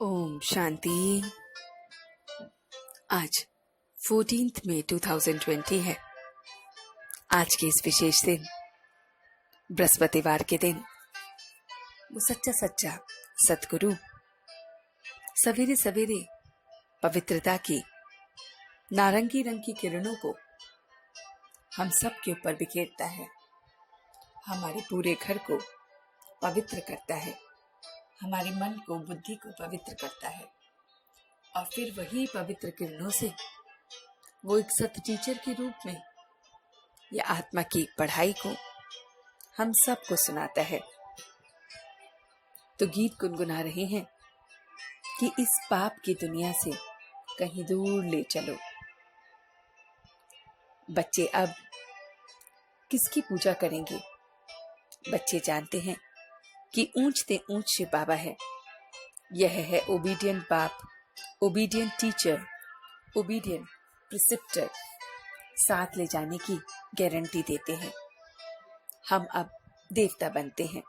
ओम शांति। आज 14 मई 2020 है। आज के इस विशेष दिन, बृहस्पतिवार के दिन, वो सच्चा सतगुरु सवेरे सवेरे पवित्रता की नारंगी रंग की किरणों को हम सब के ऊपर बिखेरता है, हमारे पूरे घर को पवित्र करता है, हमारे मन को, बुद्धि को पवित्र करता है। और फिर वही पवित्र किरणों से वो एक सत टीचर के रूप में या आत्मा की पढ़ाई को हम सबको सुनाता है। तो गीत गुनगुना रहे हैं कि इस पाप की दुनिया से कहीं दूर ले चलो। बच्चे अब किसकी पूजा करेंगे? बच्चे जानते हैं कि ऊंचते ऊंच बाबा है। यह है ओबीडियंट बाप, ओबीडियंट टीचर, ओबीडियंट प्रिसिप्टर, साथ ले जाने की गारंटी देते हैं। हम अब देवता बनते हैं,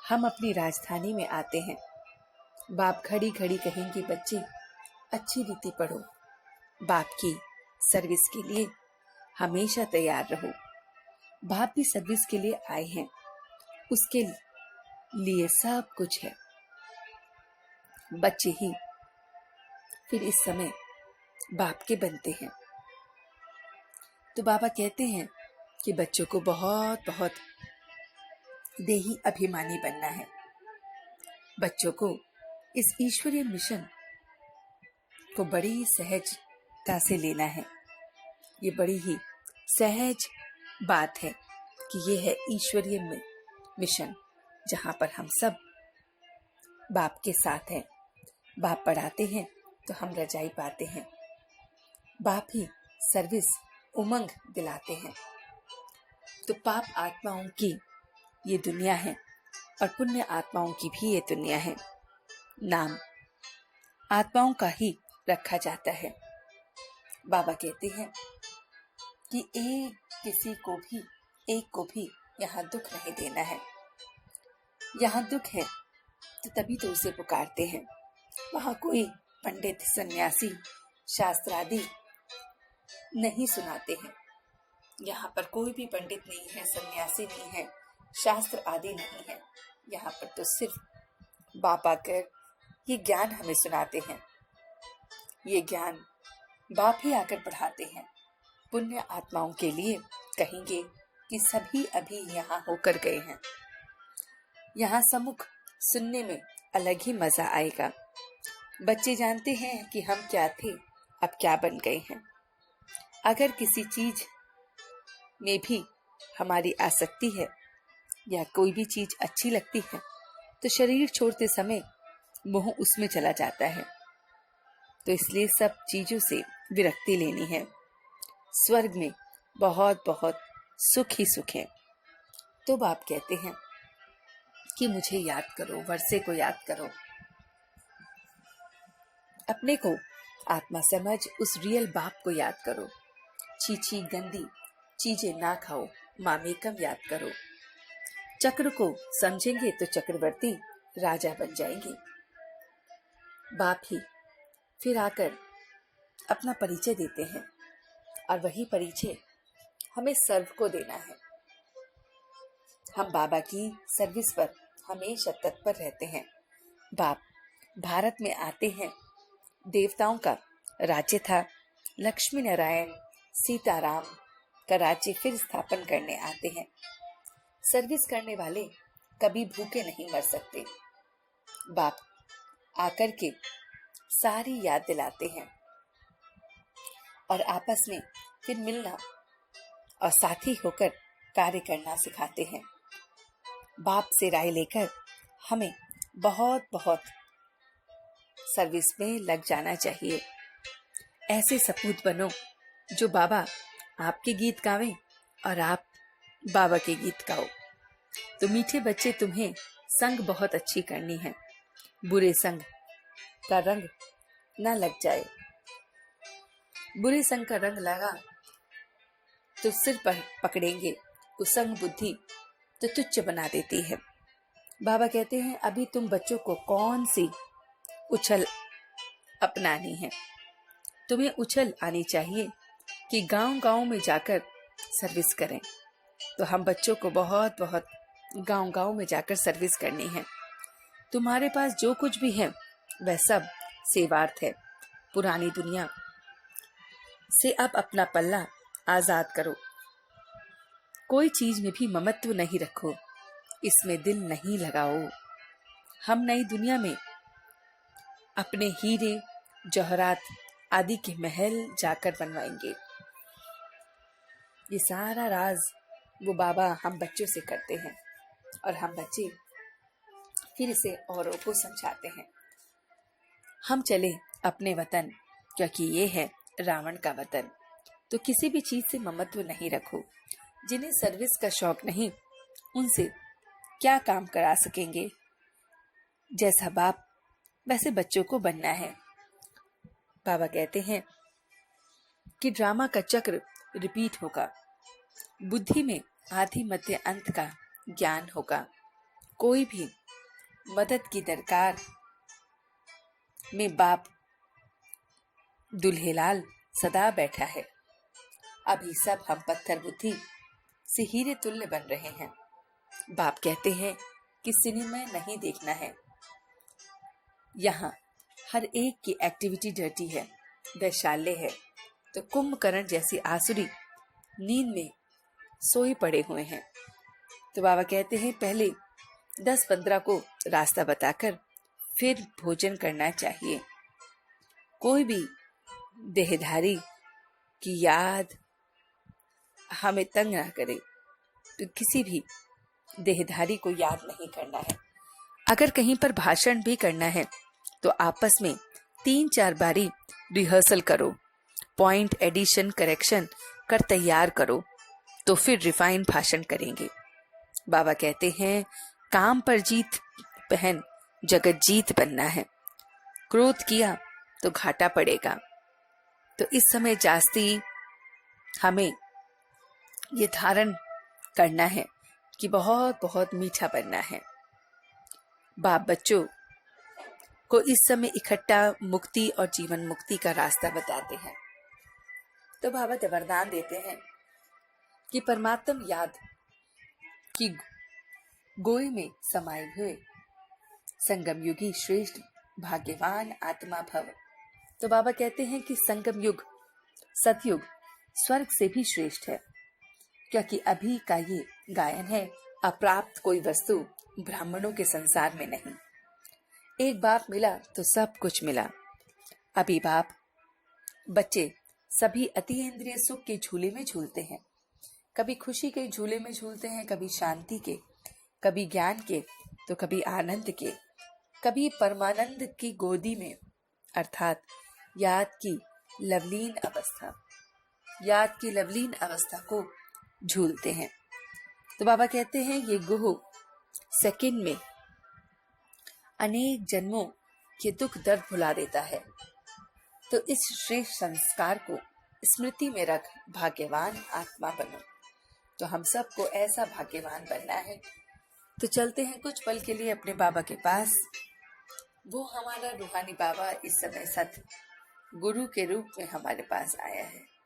हम अपनी राजधानी में आते हैं। बाप घड़ी घड़ी कहेंगे, बच्चे अच्छी रीति पढ़ो, बाप की सर्विस के लिए हमेशा तैयार रहो। बाप भी सर्विस के लिए आए हैं, उसके लिए सब कुछ है। बच्चे ही फिर इस समय बाप के बनते हैं। तो बाबा कहते हैं कि बच्चों को बहुत बहुत देही अभिमानी बनना है। बच्चों को इस ईश्वरीय मिशन को बड़ी सहजता से लेना है। ये बड़ी ही सहज बात है कि ये है ईश्वरीय मिशन, जहां पर हम सब बाप के साथ हैं। बाप पढ़ाते हैं तो हम रजाई पाते हैं। बाप ही सर्विस, उमंग दिलाते हैं। तो पाप आत्माओं की ये दुनिया है और पुण्य आत्माओं की भी ये दुनिया है। नाम आत्माओं का ही रखा जाता है। बाबा कहते हैं कि एक को भी यहाँ दुख नहीं देना है। यहाँ दुख है तो तभी तो उसे पुकारते हैं। वहां कोई पंडित, सन्यासी, शास्त्र आदि नहीं सुनाते हैं। यहाँ पर कोई भी पंडित नहीं है, सन्यासी नहीं है, शास्त्र आदि नहीं है। यहाँ पर तो सिर्फ बाप आकर ये ज्ञान हमें सुनाते हैं। ये ज्ञान बाप ही आकर पढ़ाते हैं। पुण्य आत्माओं के लिए कहेंगे कि सभी अभी यहाँ होकर गए हैं। यहाँ सम्मुख सुनने में अलग ही मजा आएगा। बच्चे जानते हैं कि हम क्या थे, अब क्या बन गए हैं। अगर किसी चीज में भी हमारी आसक्ति है या कोई भी चीज अच्छी लगती है तो शरीर छोड़ते समय मोह उसमें चला जाता है। तो इसलिए सब चीजों से विरक्ति लेनी है। स्वर्ग में बहुत बहुत सुख ही सुख है। तो बाप कहते हैं कि मुझे याद करो, वर्षे को याद करो, अपने को आत्मा समझ उस रियल बाप को याद करो। छी गंदी चीजें ना खाओ, मामेकम याद करो। चक्र को समझेंगे तो चक्रवर्ती राजा बन जाएंगे। बाप ही फिर आकर अपना परिचय देते हैं और वही परिचय हमें सर्व को देना है। हम बाबा की सर्विस पर हमेशा तत्पर रहते हैं। बाप भारत में आते हैं। देवताओं का राज्य था, लक्ष्मी नारायण सीताराम का राज्य फिर स्थापन करने आते हैं। सर्विस करने वाले कभी भूखे नहीं मर सकते। बाप आकर के सारी याद दिलाते हैं और आपस में फिर मिलना और साथी होकर कार्य करना सिखाते हैं। बाप से राय लेकर हमें बहुत बहुत सर्विस में लग जाना चाहिए। ऐसे सपूत बनो जो बाबा आपके गीत गावें और आप बाबा के गीत गाओ। तो मीठे बच्चे, तुम्हें संग बहुत अच्छी करनी है। बुरे संग का रंग ना लग जाए। बुरे संग का रंग लगा तो सिर पर पकड़ेंगे। कुसंग बुद्धि तो तुच्छ बना देती है। बाबा कहते हैं अभी तुम बच्चों को कौन सी उछल अपनानी है। तुम्हें उछल आनी चाहिए कि गांव-गांव में जाकर सर्विस करें। तो हम बच्चों को बहुत बहुत गांव-गांव में जाकर सर्विस करनी है। तुम्हारे पास जो कुछ भी है वह सब सेवार्थ है। पुरानी दुनिया से अब अपना पल्ला आजाद करो। कोई चीज में भी ममत्व नहीं रखो, इसमें दिल नहीं लगाओ। हम नई दुनिया में अपने हीरे जवाहरात आदि के महल जाकर बनवाएंगे। ये सारा राज वो बाबा हम बच्चों से करते हैं और हम बच्चे फिर इसे औरों को समझाते हैं। हम चले अपने वतन, क्योंकि ये है रावण का वतन। तो किसी भी चीज से ममत्व नहीं रखो। जिन्हें सर्विस का शौक नहीं, उनसे क्या काम करा सकेंगे। जैसा बाप वैसे बच्चों को बनना है। बाबा कहते हैं कि ड्रामा का चक्र रिपीट होगा। बुद्धि में आदि मध्य अंत का ज्ञान होगा। कोई भी मदद की दरकार में बाप दुल्हेलाल सदा बैठा है। अभी सब हम पत्थर बुद्धि से हीरे तुल्य बन रहे हैं। बाप कहते हैं कि सिनेमा नहीं देखना है। यहाँ हर एक की एक्टिविटी डर्टी है, वैशाल्य है। तो कुंभकर्ण जैसी आसुरी नींद में सोए पड़े हुए हैं। तो बाबा कहते हैं पहले 10-15 को रास्ता बताकर फिर भोजन करना चाहिए। कोई भी देहधारी की याद हमें तंग ना करे। तो किसी भी देहधारी को याद नहीं करना है। अगर कहीं पर भाषण भी करना है तो आपस में 3-4 बारी रिहर्सल करो, पॉइंट एडिशन करेक्शन कर तैयार करो, तो फिर रिफाइन भाषण करेंगे। बाबा कहते हैं काम पर जीत पहन जगत जीत बनना है। क्रोध किया तो घाटा पड़ेगा। तो इस समय जास्ती हमें ये धारण करना है कि बहुत बहुत मीठा बनना है। बाप बच्चों को इस समय इकट्ठा मुक्ति और जीवन मुक्ति का रास्ता बताते हैं। तो बाबा वरदान देते हैं कि परमात्म याद की गोई में समाये हुए संगम युगी श्रेष्ठ भाग्यवान आत्मा भव। तो बाबा कहते हैं कि संगम युग सतयुग स्वर्ग से भी श्रेष्ठ है, क्योंकि अभी का ये गायन है अप्राप्त कोई वस्तु ब्राह्मणों के संसार में नहीं। एक बाप मिला तो सब कुछ मिला। अभी बाप बच्चे सभी अतीन्द्रिय सुख के झूले में झूलते हैं। कभी खुशी के झूले में झूलते हैं, कभी शांति के, कभी ज्ञान के, तो कभी आनंद के, कभी परमानंद की गोदी में, अर्थात याद की लवलीन अवस्था को झूलते हैं। तो बाबा कहते हैं ये गुह सेकंड में अनेक जन्मों के दुख दर्द भुला देता है। तो इस श्रेष्ठ संस्कार को स्मृति में रख भाग्यवान आत्मा बनो। तो हम सबको ऐसा भाग्यवान बनना है। तो चलते हैं कुछ पल के लिए अपने बाबा के पास। वो हमारा रूहानी बाबा इस समय सत गुरु के रूप में हमारे पास आया है।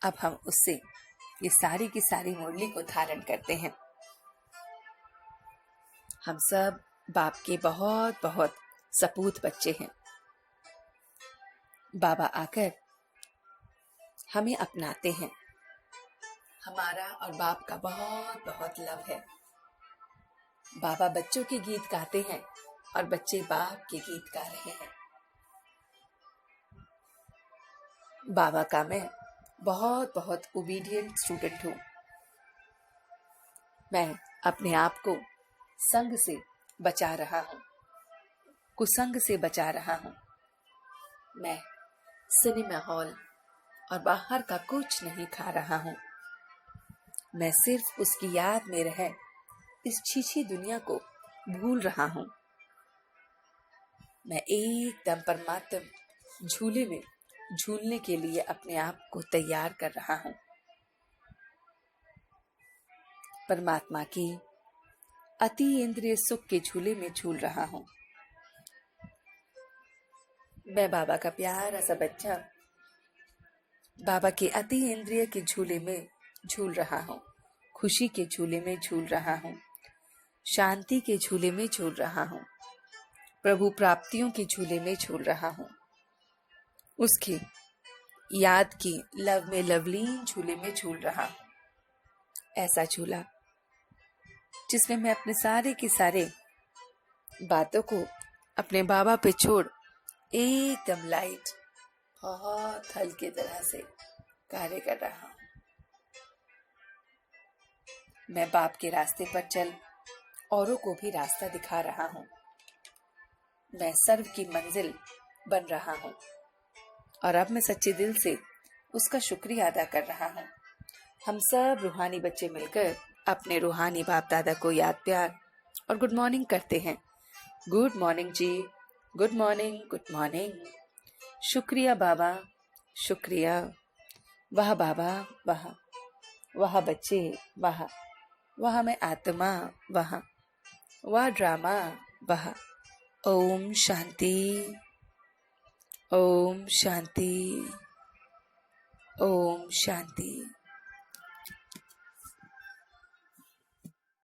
अब हम उससे ये सारी की सारी मुरली को धारण करते हैं। हम सब बाप के बहुत बहुत सपूत बच्चे हैं। बाबा आकर हमें अपनाते हैं। हमारा और बाप का बहुत बहुत लव है। बाबा बच्चों के गीत गाते हैं और बच्चे बाप के गीत गा रहे हैं। बाबा का मैं बहुत बहुत ओबीडिएंट स्टूडेंट हूँ। मैं अपने आप को संग से बचा रहा हूँ, कुसंग से बचा रहा हूँ। मैं सिनेमा हॉल और बाहर का कुछ नहीं खा रहा हूँ। मैं सिर्फ उसकी याद में रह इस छीछी दुनिया को भूल रहा हूँ। मैं एकदम परमात्म झूले में झूलने के लिए अपने आप को तैयार कर रहा हूँ। परमात्मा की अति इंद्रिय सुख के झूले में झूल रहा हूँ। मैं बाबा का प्यारा सा बच्चा बाबा के अति इंद्रिय के झूले में झूल रहा हूँ, खुशी के झूले में झूल रहा हूँ, शांति के झूले में झूल रहा हूँ, प्रभु प्राप्तियों के झूले में झूल रहा हूँ, उसकी याद की लव में लवलीन झूले में झूल रहा हूँ। ऐसा झूला जिसमें मैं अपने सारे के सारे बातों को अपने बाबा पे छोड़ एकदम लाइट, बहुत हल्के तरह से कार्य कर रहा हूँ। मैं बाप के रास्ते पर चल औरों को भी रास्ता दिखा रहा हूँ। मैं सर्व की मंजिल बन रहा हूँ और अब मैं सच्चे दिल से उसका शुक्रिया अदा कर रहा हूँ। हम सब रूहानी बच्चे मिलकर अपने रूहानी बाप दादा को याद प्यार और गुड मॉर्निंग करते हैं। गुड मॉर्निंग जी, गुड मॉर्निंग, गुड मॉर्निंग। शुक्रिया बाबा, शुक्रिया। वाह बाबा, वाह। वाह बच्चे, वाह। वाह मैं आत्मा, वाह। वाह ड्रामा, वाह। ओम शांति, ओम शांति, ओम शांति।